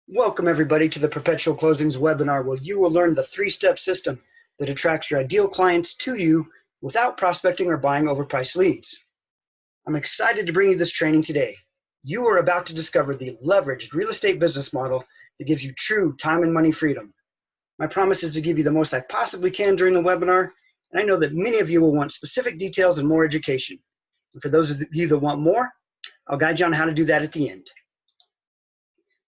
Welcome everybody to the Perpetual Closings webinar where you will learn the three-step system that attracts your ideal clients to you without prospecting or buying overpriced leads. I'm excited to bring you this training today. You are about to discover the leveraged real estate business model that gives you true time and money freedom. My promise is to give you the most I possibly can during the webinar, and I know that many of you will want specific details and more education. And for those of you that want more, I'll guide you on how to do that at the end.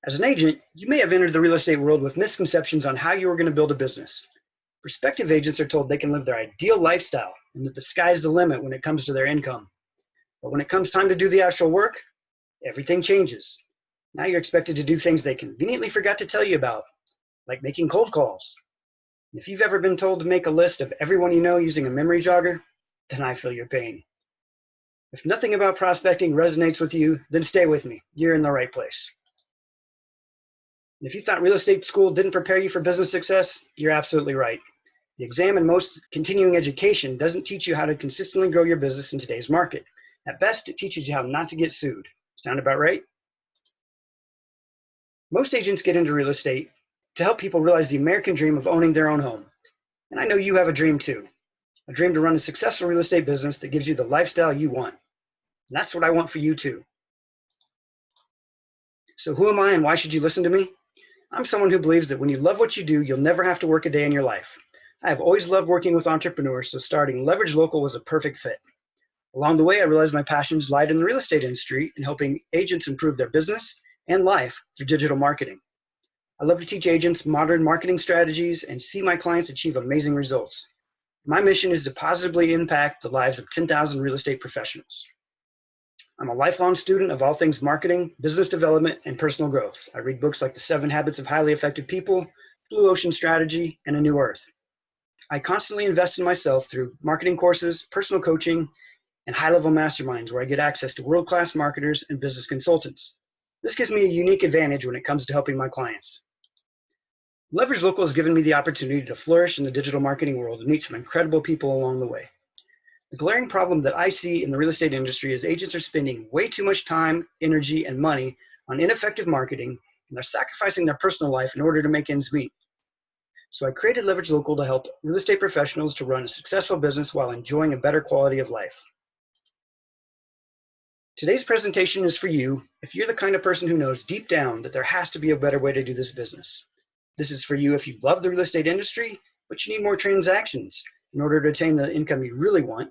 As an agent, you may have entered the real estate world with misconceptions on how you are going to build a business. Prospective agents are told they can live their ideal lifestyle and that the sky's the limit when it comes to their income. But when it comes time to do the actual work, everything changes. Now you're expected to do things they conveniently forgot to tell you about, like making cold calls. And if you've ever been told to make a list of everyone you know using a memory jogger, then I feel your pain. If nothing about prospecting resonates with you, then stay with me. You're in the right place. If you thought real estate school didn't prepare you for business success, you're absolutely right. The exam and most continuing education doesn't teach you how to consistently grow your business in today's market. At best, it teaches you how not to get sued. Sound about right? Most agents get into real estate to help people realize the American dream of owning their own home. And I know you have a dream too. A dream to run a successful real estate business that gives you the lifestyle you want. And that's what I want for you too. So who am I and why should you listen to me? I'm someone who believes that when you love what you do, you'll never have to work a day in your life. I have always loved working with entrepreneurs, so starting Leverage Local was a perfect fit. Along the way, I realized my passions lied in the real estate industry and helping agents improve their business and life through digital marketing. I love to teach agents modern marketing strategies and see my clients achieve amazing results. My mission is to positively impact the lives of 10,000 real estate professionals. I'm a lifelong student of all things marketing, business development, and personal growth. I read books like The 7 Habits of Highly Effective People, Blue Ocean Strategy, and A New Earth. I constantly invest in myself through marketing courses, personal coaching, and high-level masterminds where I get access to world-class marketers and business consultants. This gives me a unique advantage when it comes to helping my clients. Leverage Local has given me the opportunity to flourish in the digital marketing world and meet some incredible people along the way. The glaring problem that I see in the real estate industry is agents are spending way too much time, energy, and money on ineffective marketing, and they're sacrificing their personal life in order to make ends meet. So I created Leverage Local to help real estate professionals to run a successful business while enjoying a better quality of life. Today's presentation is for you if you're the kind of person who knows deep down that there has to be a better way to do this business. This is for you if you love the real estate industry, but you need more transactions in order to attain the income you really want.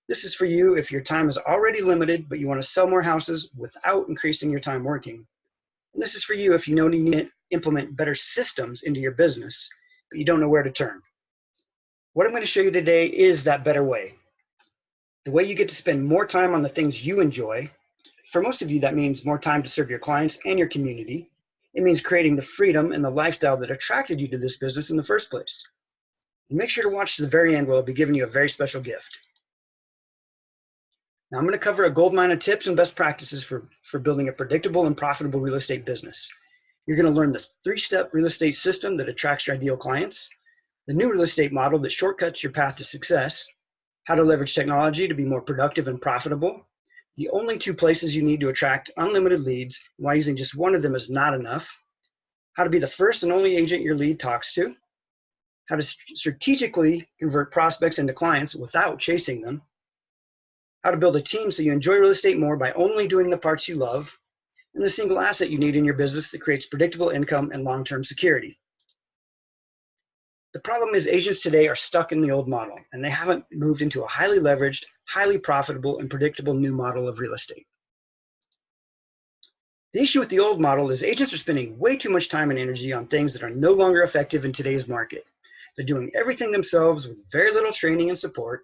This is for you if your time is already limited, but you want to sell more houses without increasing your time working. And this is for you if you know you need to implement better systems into your business, but you don't know where to turn. What I'm going to show you today is that better way. The way you get to spend more time on the things you enjoy. For most of you, that means more time to serve your clients and your community. It means creating the freedom and the lifestyle that attracted you to this business in the first place. And make sure to watch to the very end where I'll be giving you a very special gift. Now I'm going to cover a goldmine of tips and best practices for building a predictable and profitable real estate business. You're going to learn the 3-step real estate system that attracts your ideal clients, the new real estate model that shortcuts your path to success, how to leverage technology to be more productive and profitable, the only 2 places you need to attract unlimited leads, why using just one of them is not enough, how to be the first and only agent your lead talks to, how to strategically convert prospects into clients without chasing them, how to build a team so you enjoy real estate more by only doing the parts you love, and the single asset you need in your business that creates predictable income and long-term security. The problem is agents today are stuck in the old model, and they haven't moved into a highly leveraged, highly profitable, and predictable new model of real estate. The issue with the old model is agents are spending way too much time and energy on things that are no longer effective in today's market. They're doing everything themselves with very little training and support.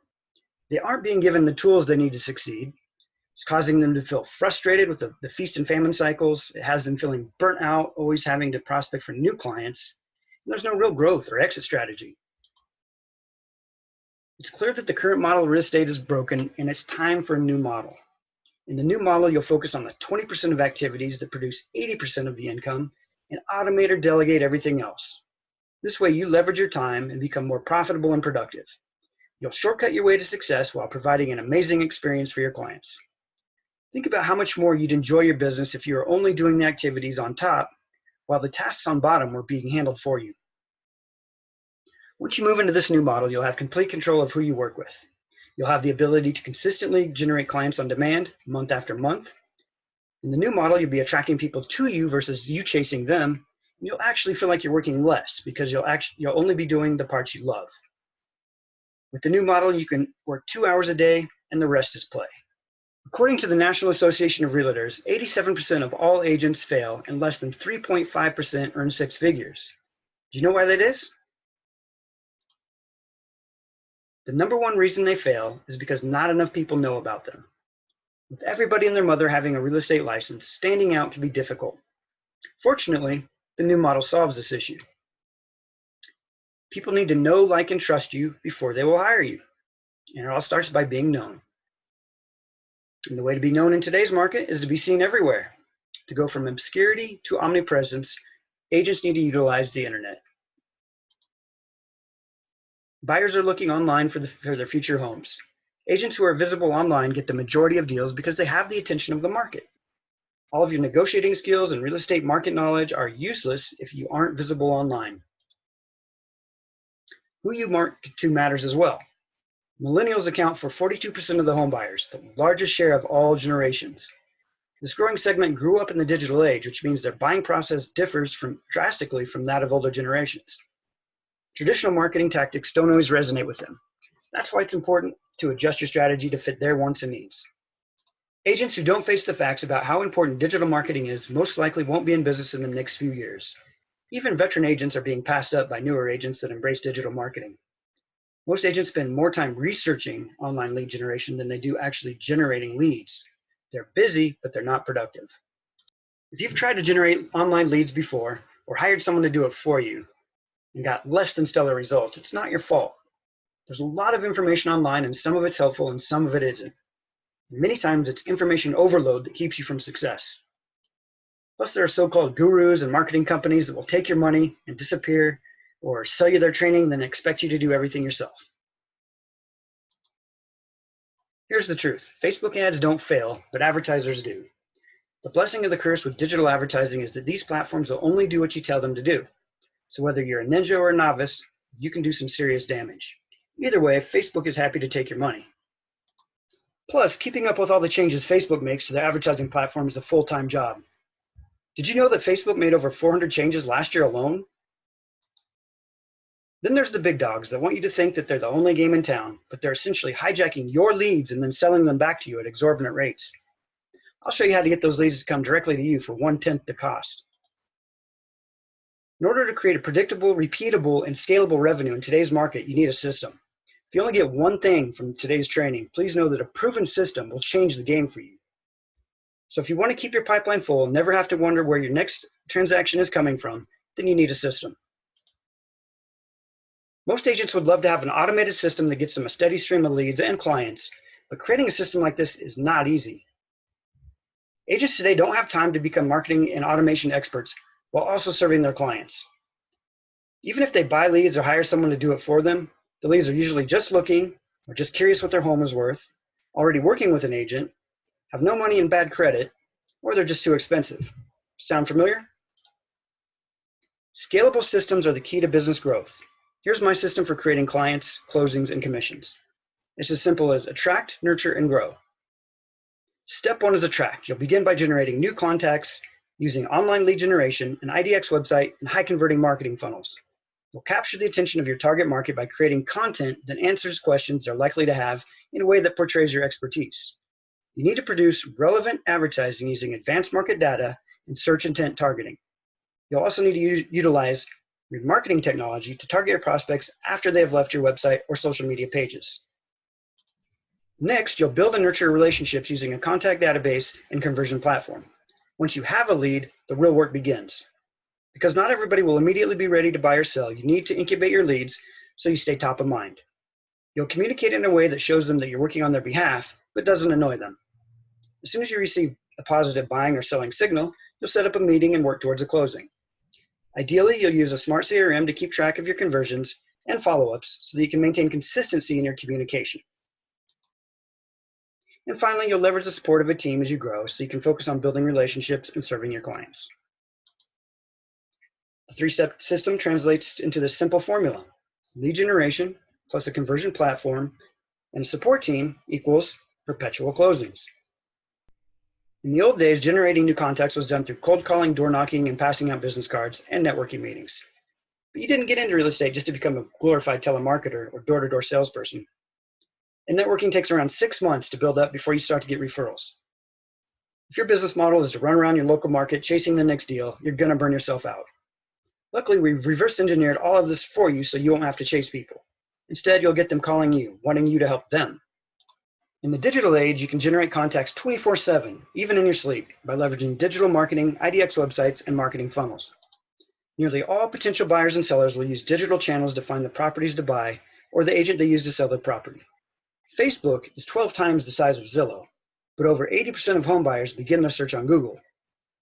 They aren't being given the tools they need to succeed. It's causing them to feel frustrated with the feast and famine cycles. It has them feeling burnt out, always having to prospect for new clients. And there's no real growth or exit strategy. It's clear that the current model of real estate is broken, and it's time for a new model. In the new model, you'll focus on the 20% of activities that produce 80% of the income and automate or delegate everything else. This way, you leverage your time and become more profitable and productive. You'll shortcut your way to success while providing an amazing experience for your clients. Think about how much more you'd enjoy your business if you were only doing the activities on top while the tasks on bottom were being handled for you. Once you move into this new model, you'll have complete control of who you work with. You'll have the ability to consistently generate clients on demand, month after month. In the new model, you'll be attracting people to you versus you chasing them. And you'll actually feel like you're working less because you'll only be doing the parts you love. With the new model, you can work 2 hours a day and the rest is play. According to the National Association of Realtors, 87% of all agents fail and less than 3.5% earn six figures. Do you know why that is? The number one reason they fail is because not enough people know about them. With everybody and their mother having a real estate license, standing out can be difficult. Fortunately, the new model solves this issue. People need to know, like, and trust you before they will hire you. And it all starts by being known. And the way to be known in today's market is to be seen everywhere. To go from obscurity to omnipresence, agents need to utilize the internet. Buyers are looking online for their future homes. Agents who are visible online get the majority of deals because they have the attention of the market. All of your negotiating skills and real estate market knowledge are useless if you aren't visible online. Who you market to matters as well. Millennials account for 42% of the home buyers, the largest share of all generations. This growing segment grew up in the digital age, which means their buying process differs drastically from that of older generations. Traditional marketing tactics don't always resonate with them. That's why it's important to adjust your strategy to fit their wants and needs. Agents who don't face the facts about how important digital marketing is most likely won't be in business in the next few years. Even veteran agents are being passed up by newer agents that embrace digital marketing. Most agents spend more time researching online lead generation than they do actually generating leads. They're busy, but they're not productive. If you've tried to generate online leads before or hired someone to do it for you and got less than stellar results, it's not your fault. There's a lot of information online and some of it's helpful and some of it isn't. Many times it's information overload that keeps you from success. Plus there are so-called gurus and marketing companies that will take your money and disappear or sell you their training and then expect you to do everything yourself. Here's the truth. Facebook ads don't fail, but advertisers do. The blessing of the curse with digital advertising is that these platforms will only do what you tell them to do. So whether you're a ninja or a novice, you can do some serious damage. Either way, Facebook is happy to take your money. Plus, keeping up with all the changes Facebook makes to their advertising platform is a full-time job. Did you know that Facebook made over 400 changes last year alone? Then there's the big dogs that want you to think that they're the only game in town, but they're essentially hijacking your leads and then selling them back to you at exorbitant rates. I'll show you how to get those leads to come directly to you for 1/10 the cost. In order to create a predictable, repeatable, and scalable revenue in today's market, you need a system. If you only get one thing from today's training, please know that a proven system will change the game for you. So if you want to keep your pipeline full and never have to wonder where your next transaction is coming from, then you need a system. Most agents would love to have an automated system that gets them a steady stream of leads and clients, but creating a system like this is not easy. Agents today don't have time to become marketing and automation experts while also serving their clients. Even if they buy leads or hire someone to do it for them, the leads are usually just looking or just curious what their home is worth, already working with an agent, have no money and bad credit, or they're just too expensive. Sound familiar? Scalable systems are the key to business growth. Here's my system for creating clients, closings, and commissions. It's as simple as attract, nurture, and grow. Step 1 is attract. You'll begin by generating new contacts using online lead generation, an IDX website, and high-converting marketing funnels. You'll capture the attention of your target market by creating content that answers questions they're likely to have in a way that portrays your expertise. You need to produce relevant advertising using advanced market data and search intent targeting. You'll also need to utilize remarketing technology to target your prospects after they have left your website or social media pages. Next, you'll build and nurture relationships using a contact database and conversion platform. Once you have a lead, the real work begins. Because not everybody will immediately be ready to buy or sell, you need to incubate your leads so you stay top of mind. You'll communicate in a way that shows them that you're working on their behalf, but doesn't annoy them. As soon as you receive a positive buying or selling signal, you'll set up a meeting and work towards a closing. Ideally, you'll use a smart CRM to keep track of your conversions and follow-ups so that you can maintain consistency in your communication. And finally, you'll leverage the support of a team as you grow so you can focus on building relationships and serving your clients. The three-step system translates into this simple formula: lead generation plus a conversion platform and a support team equals perpetual closings. In the old days, generating new contacts was done through cold calling, door knocking, and passing out business cards and networking meetings. But you didn't get into real estate just to become a glorified telemarketer or door-to-door salesperson. And networking takes around 6 months to build up before you start to get referrals. If your business model is to run around your local market chasing the next deal, you're going to burn yourself out. Luckily, we've reverse engineered all of this for you so you won't have to chase people. Instead, you'll get them calling you, wanting you to help them. In the digital age, you can generate contacts 24/7, even in your sleep, by leveraging digital marketing, IDX websites, and marketing funnels. Nearly all potential buyers and sellers will use digital channels to find the properties to buy or the agent they use to sell their property. Facebook is 12 times the size of Zillow, but over 80% of home buyers begin their search on Google.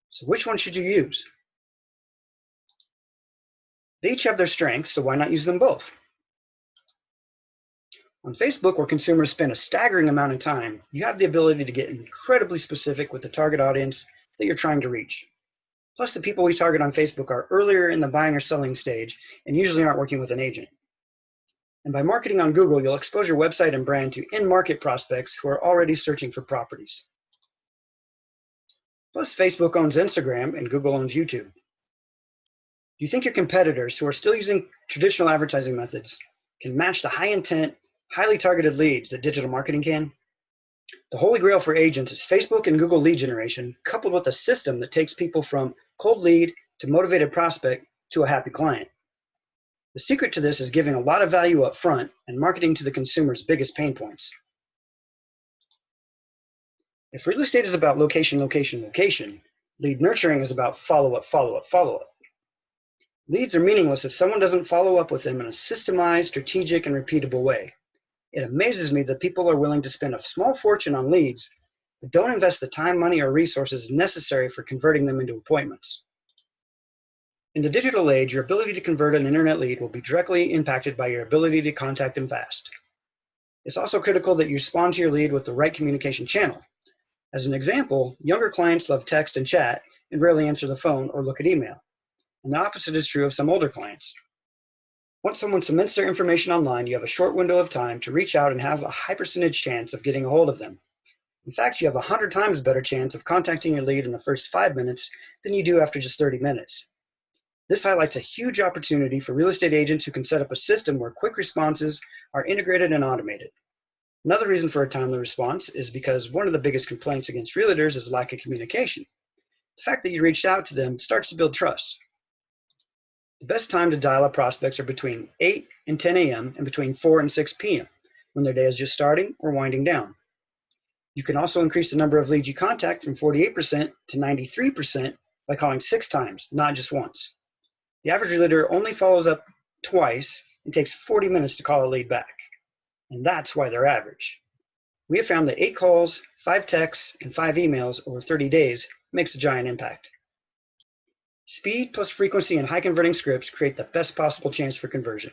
So which one should you use? They each have their strengths, so why not use them both? On Facebook, where consumers spend a staggering amount of time, you have the ability to get incredibly specific with the target audience that you're trying to reach. Plus, the people we target on Facebook are earlier in the buying or selling stage and usually aren't working with an agent. And by marketing on Google, you'll expose your website and brand to in-market prospects who are already searching for properties. Plus, Facebook owns Instagram and Google owns YouTube. Do you think your competitors who are still using traditional advertising methods can match the high-intent, highly targeted leads that digital marketing can? The holy grail for agents is Facebook and Google lead generation, coupled with a system that takes people from cold lead to motivated prospect to a happy client. The secret to this is giving a lot of value up front and marketing to the consumer's biggest pain points. If real estate is about location, location, location, lead nurturing is about follow-up, follow-up, follow-up. Leads are meaningless if someone doesn't follow up with them in a systemized, strategic, and repeatable way. It amazes me that people are willing to spend a small fortune on leads, but don't invest the time, money, or resources necessary for converting them into appointments. In the digital age, your ability to convert an internet lead will be directly impacted by your ability to contact them fast. It's also critical that you respond to your lead with the right communication channel. As an example, younger clients love text and chat and rarely answer the phone or look at email. And the opposite is true of some older clients. Once someone submits their information online, you have a short window of time to reach out and have a high percentage chance of getting a hold of them. In fact, you have 100 times better chance of contacting your lead in the first 5 minutes than you do after just 30 minutes. This highlights a huge opportunity for real estate agents who can set up a system where quick responses are integrated and automated. Another reason for a timely response is because one of the biggest complaints against realtors is lack of communication. The fact that you reached out to them starts to build trust. The best time to dial up prospects are between 8 and 10 a.m. and between 4 and 6 p.m. when their day is just starting or winding down. You can also increase the number of leads you contact from 48% to 93% by calling 6 times, not just once. The average realtor only follows up twice and takes 40 minutes to call a lead back. And that's why they're average. We have found that 8 calls, 5 texts, and 5 emails over 30 days makes a giant impact. Speed plus frequency and high converting scripts create the best possible chance for conversion.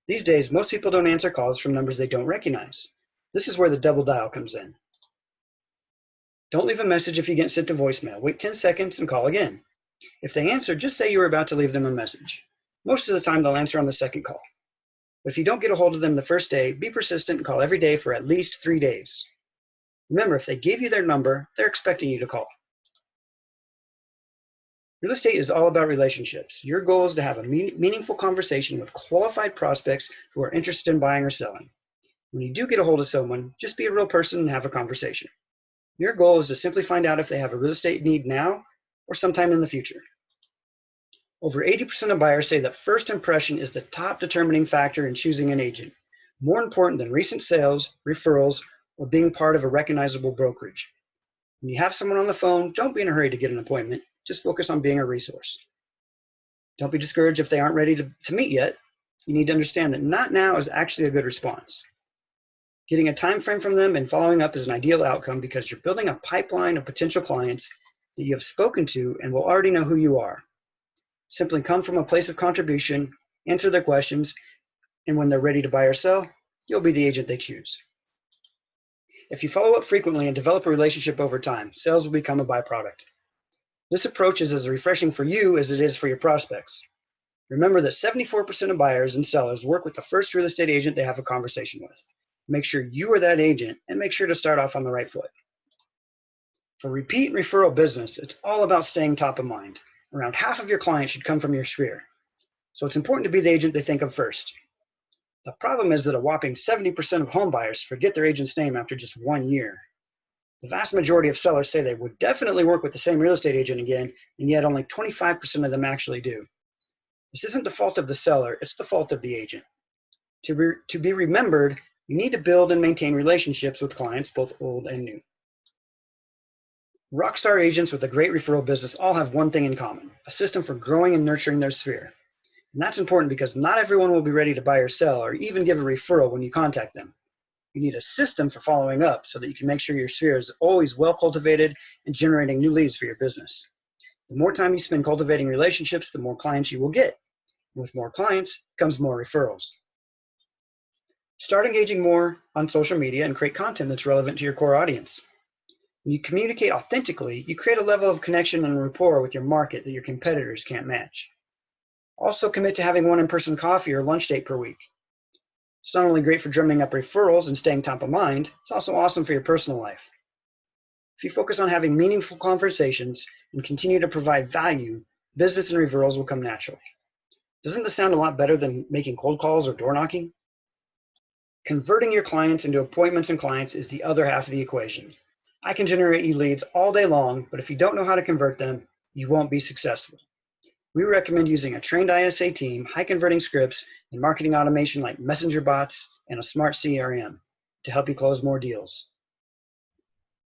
These days, most people don't answer calls from numbers they don't recognize. This is where the double dial comes in. Don't leave a message if you get sent to voicemail. Wait 10 seconds and call again. If they answer, just say you were about to leave them a message. Most of the time, they'll answer on the second call. But if you don't get a hold of them the first day, be persistent and call every day for at least 3 days. Remember, if they gave you their number, they're expecting you to call. Real estate is all about relationships. Your goal is to have a meaningful conversation with qualified prospects who are interested in buying or selling. When you do get a hold of someone, just be a real person and have a conversation. Your goal is to simply find out if they have a real estate need now or sometime in the future. Over 80% of buyers say that first impression is the top determining factor in choosing an agent, more important than recent sales, referrals, or being part of a recognizable brokerage. When you have someone on the phone, don't be in a hurry to get an appointment. Just focus on being a resource. Don't be discouraged if they aren't ready to meet yet. You need to understand that not now is actually a good response. Getting a time frame from them and following up is an ideal outcome because you're building a pipeline of potential clients that you have spoken to and will already know who you are. Simply come from a place of contribution, answer their questions, and when they're ready to buy or sell, you'll be the agent they choose. If you follow up frequently and develop a relationship over time, sales will become a byproduct. This approach is as refreshing for you as it is for your prospects. Remember that 74% of buyers and sellers work with the first real estate agent they have a conversation with. Make sure you are that agent and make sure to start off on the right foot. For repeat and referral business, it's all about staying top of mind. Around half of your clients should come from your sphere. So it's important to be the agent they think of first. The problem is that a whopping 70% of home buyers forget their agent's name after just 1 year. The vast majority of sellers say they would definitely work with the same real estate agent again, and yet only 25% of them actually do. This isn't the fault of the seller, it's the fault of the agent. To be remembered, you need to build and maintain relationships with clients, both old and new. Rockstar agents with a great referral business all have one thing in common: a system for growing and nurturing their sphere. And that's important because not everyone will be ready to buy or sell or even give a referral when you contact them. You need a system for following up so that you can make sure your sphere is always well cultivated and generating new leads for your business. The more time you spend cultivating relationships, the more clients you will get. With more clients comes more referrals. Start engaging more on social media and create content that's relevant to your core audience. When you communicate authentically, you create a level of connection and rapport with your market that your competitors can't match. Also commit to having one in-person coffee or lunch date per week. It's not only great for drumming up referrals and staying top of mind, it's also awesome for your personal life. If you focus on having meaningful conversations and continue to provide value, business and referrals will come naturally. Doesn't this sound a lot better than making cold calls or door knocking? Converting your clients into appointments and clients is the other half of the equation. I can generate you leads all day long, but if you don't know how to convert them, you won't be successful. We recommend using a trained ISA team, high converting scripts, and marketing automation like messenger bots and a smart CRM to help you close more deals.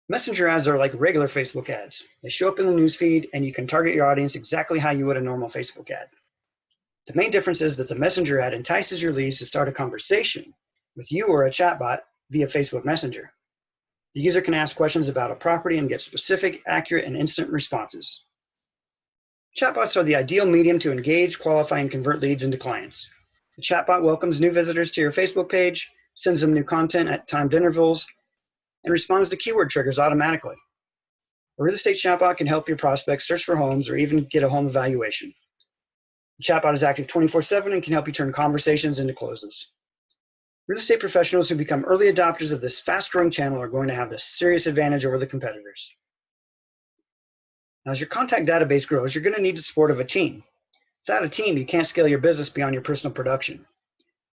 Messenger ads are like regular Facebook ads. They show up in the newsfeed and you can target your audience exactly how you would a normal Facebook ad. The main difference is that the messenger ad entices your leads to start a conversation with you or a chatbot via Facebook Messenger. The user can ask questions about a property and get specific, accurate, and instant responses. Chatbots are the ideal medium to engage, qualify, and convert leads into clients. The chatbot welcomes new visitors to your Facebook page, sends them new content at timed intervals, and responds to keyword triggers automatically. A real estate chatbot can help your prospects search for homes or even get a home evaluation. The chatbot is active 24/7 and can help you turn conversations into closes. Real estate professionals who become early adopters of this fast-growing channel are going to have a serious advantage over the competitors. Now, as your contact database grows, you're going to need the support of a team. Without a team, you can't scale your business beyond your personal production.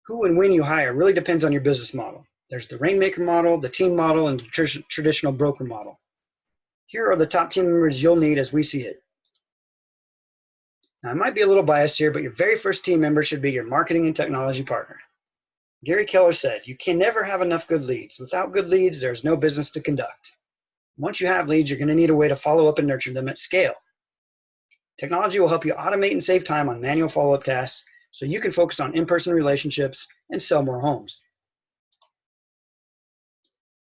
Who and when you hire really depends on your business model. There's the rainmaker model, the team model, and the traditional broker model. Here are the top team members you'll need as we see it. Now, I might be a little biased here, but your very first team member should be your marketing and technology partner. Gary Keller said, "You can never have enough good leads. Without good leads, there's no business to conduct." Once you have leads, you're going to need a way to follow up and nurture them at scale. Technology will help you automate and save time on manual follow-up tasks so you can focus on in-person relationships and sell more homes.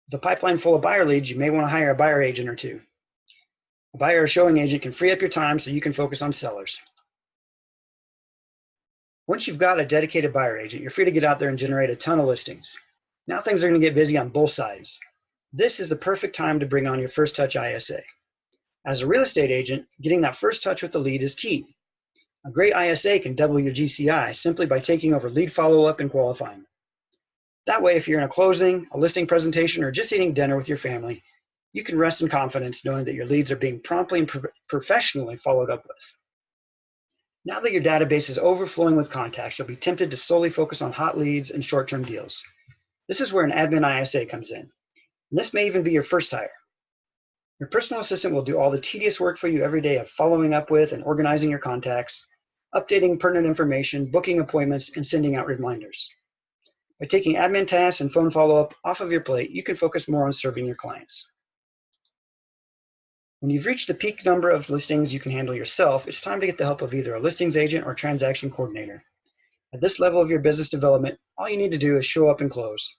With a pipeline full of buyer leads, you may want to hire a buyer agent or two. A buyer or showing agent can free up your time so you can focus on sellers. Once you've got a dedicated buyer agent, you're free to get out there and generate a ton of listings. Now things are going to get busy on both sides. This is the perfect time to bring on your first touch ISA. As a real estate agent, getting that first touch with the lead is key. A great ISA can double your GCI simply by taking over lead follow-up and qualifying. That way, if you're in a closing, a listing presentation, or just eating dinner with your family, you can rest in confidence knowing that your leads are being promptly and professionally followed up with. Now that your database is overflowing with contacts, you'll be tempted to solely focus on hot leads and short-term deals. This is where an admin ISA comes in. And this may even be your first hire. Your personal assistant will do all the tedious work for you every day of following up with and organizing your contacts, updating pertinent information, booking appointments, and sending out reminders. By taking admin tasks and phone follow-up off of your plate, you can focus more on serving your clients. When you've reached the peak number of listings you can handle yourself, it's time to get the help of either a listings agent or transaction coordinator. At this level of your business development, all you need to do is show up and close.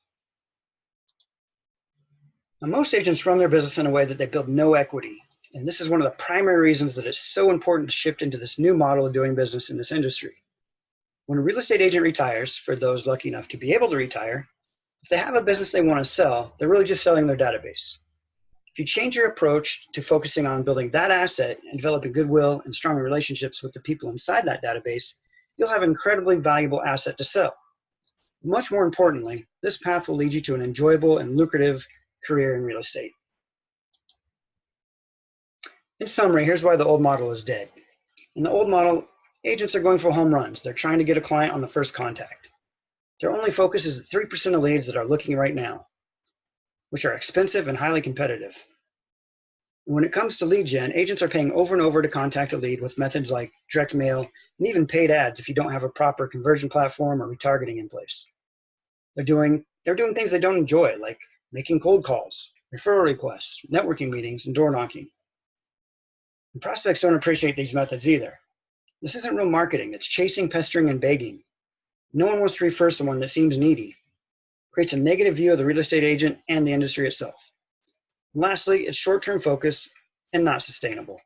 Now, most agents run their business in a way that they build no equity, and this is one of the primary reasons that it's so important to shift into this new model of doing business in this industry. When a real estate agent retires, for those lucky enough to be able to retire, if they have a business they want to sell, they're really just selling their database. If you change your approach to focusing on building that asset and developing goodwill and strong relationships with the people inside that database, you'll have an incredibly valuable asset to sell. Much more importantly, this path will lead you to an enjoyable and lucrative career in real estate. In summary, here's why the old model is dead. In the old model, agents are going for home runs. They're trying to get a client on the first contact. Their only focus is the 3% of leads that are looking right now, which are expensive and highly competitive. When it comes to lead gen, agents are paying over and over to contact a lead with methods like direct mail and even paid ads if you don't have a proper conversion platform or retargeting in place. They're doing things they don't enjoy, like making cold calls, referral requests, networking meetings, and door knocking. And prospects don't appreciate these methods either. This isn't real marketing. It's chasing, pestering, and begging. No one wants to refer someone that seems needy. It creates a negative view of the real estate agent and the industry itself. And lastly, it's short-term focus and not sustainable.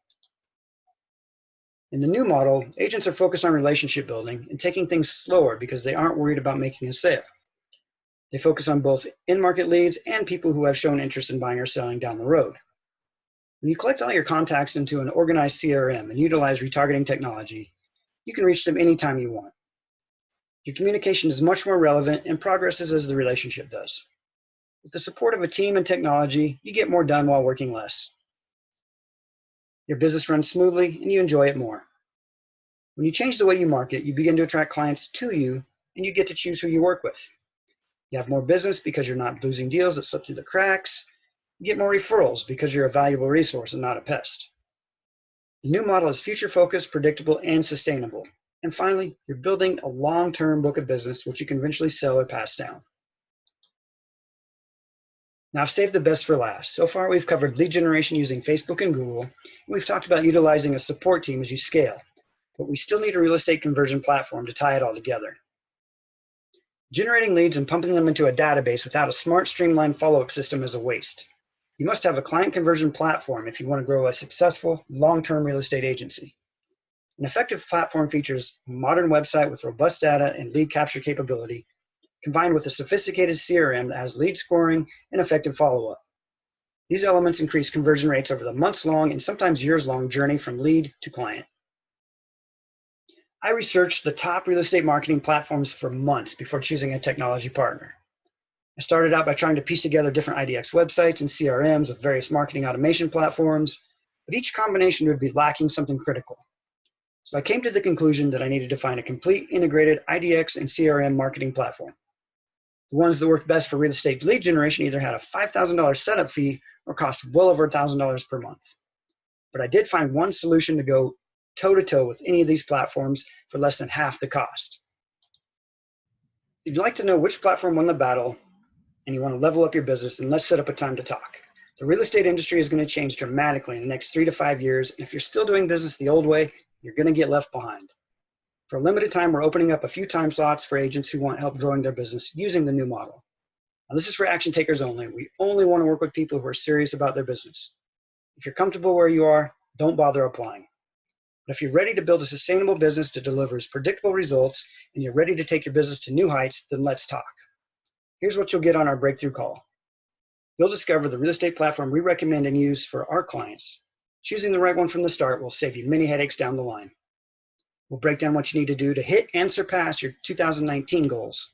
In the new model, agents are focused on relationship building and taking things slower because they aren't worried about making a sale. They focus on both in-market leads and people who have shown interest in buying or selling down the road. When you collect all your contacts into an organized CRM and utilize retargeting technology, you can reach them anytime you want. Your communication is much more relevant and progresses as the relationship does. With the support of a team and technology, you get more done while working less. Your business runs smoothly and you enjoy it more. When you change the way you market, you begin to attract clients to you and you get to choose who you work with. You have more business because you're not losing deals that slip through the cracks. You get more referrals because you're a valuable resource and not a pest. The new model is future-focused, predictable, and sustainable. And finally, you're building a long-term book of business which you can eventually sell or pass down. Now I've saved the best for last. So far we've covered lead generation using Facebook and Google, and we've talked about utilizing a support team as you scale. But we still need a real estate conversion platform to tie it all together. Generating leads and pumping them into a database without a smart, streamlined follow-up system is a waste. You must have a client conversion platform if you want to grow a successful, long-term real estate agency. An effective platform features a modern website with robust data and lead capture capability, combined with a sophisticated CRM that has lead scoring and effective follow-up. These elements increase conversion rates over the months-long and sometimes years-long journey from lead to client. I researched the top real estate marketing platforms for months before choosing a technology partner. I started out by trying to piece together different IDX websites and CRMs with various marketing automation platforms, but each combination would be lacking something critical. So I came to the conclusion that I needed to find a complete integrated IDX and CRM marketing platform. The ones that worked best for real estate lead generation either had a $5,000 setup fee or cost well over $1,000 per month. But I did find one solution to go toe-to-toe with any of these platforms for less than half the cost. If you'd like to know which platform won the battle and you want to level up your business, then let's set up a time to talk. The real estate industry is going to change dramatically in the next 3 to 5 years, and if you're still doing business the old way, you're going to get left behind. For a limited time, we're opening up a few time slots for agents who want help growing their business using the new model. Now, this is for action takers only. We only want to work with people who are serious about their business. If you're comfortable where you are, don't bother applying. But if you're ready to build a sustainable business that delivers predictable results and you're ready to take your business to new heights, then let's talk. Here's what you'll get on our breakthrough call. You'll discover the real estate platform we recommend and use for our clients. Choosing the right one from the start will save you many headaches down the line. We'll break down what you need to do to hit and surpass your 2019 goals.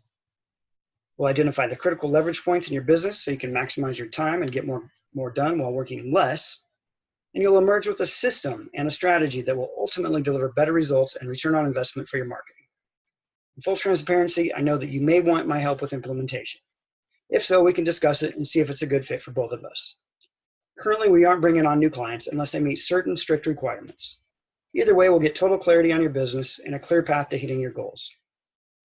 We'll identify the critical leverage points in your business so you can maximize your time and get more done while working less. And you'll emerge with a system and a strategy that will ultimately deliver better results and return on investment for your marketing. In full transparency, I know that you may want my help with implementation. If so, we can discuss it and see if it's a good fit for both of us. Currently, we aren't bringing on new clients unless they meet certain strict requirements. Either way, we'll get total clarity on your business and a clear path to hitting your goals.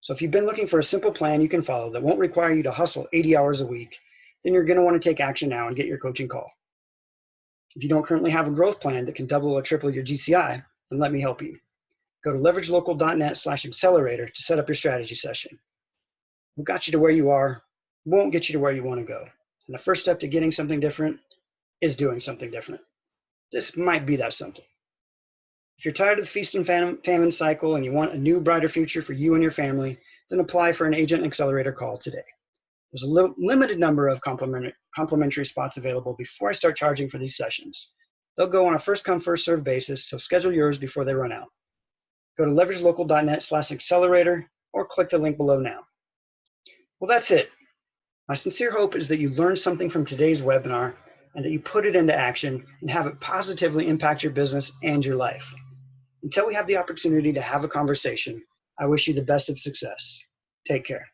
So if you've been looking for a simple plan you can follow that won't require you to hustle 80 hours a week, then you're going to want to take action now and get your coaching call. If you don't currently have a growth plan that can double or triple your GCI, then let me help you. Go to leveragelocal.net/accelerator to set up your strategy session. What got you to where you are won't get you to where you want to go. And the first step to getting something different is doing something different. This might be that simple. If you're tired of the feast and famine cycle and you want a new, brighter future for you and your family, then apply for an Agent Accelerator call today. There's a limited number of complimentary spots available before I start charging for these sessions. They'll go on a first-come, first-served basis, so schedule yours before they run out. Go to leveragelocal.net/accelerator or click the link below now. Well, that's it. My sincere hope is that you learned something from today's webinar and that you put it into action and have it positively impact your business and your life. Until we have the opportunity to have a conversation, I wish you the best of success. Take care.